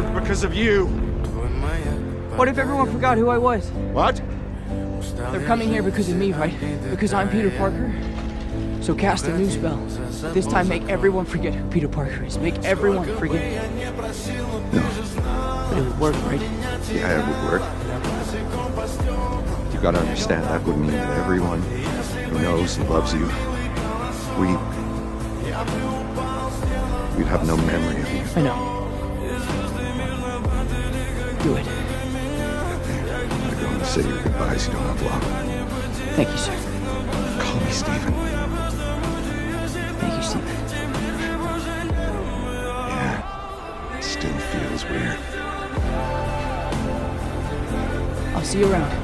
served because of you. What if everyone forgot who I was? What? They're coming here because of me, right? Because I'm Peter Parker? So cast a new spell. This time make everyone forget who Peter Parker is. Make everyone forget. No. But it would work, right? Yeah, it would work. You gotta understand, that would mean that everyone who knows and loves you, we'd have no memory of you. I know. Do it. I'm gonna go and say your goodbyes. You don't have long. Thank you, sir. Call me Stephen. Thank you, Stephen. Yeah, it still feels weird. I'll see you around.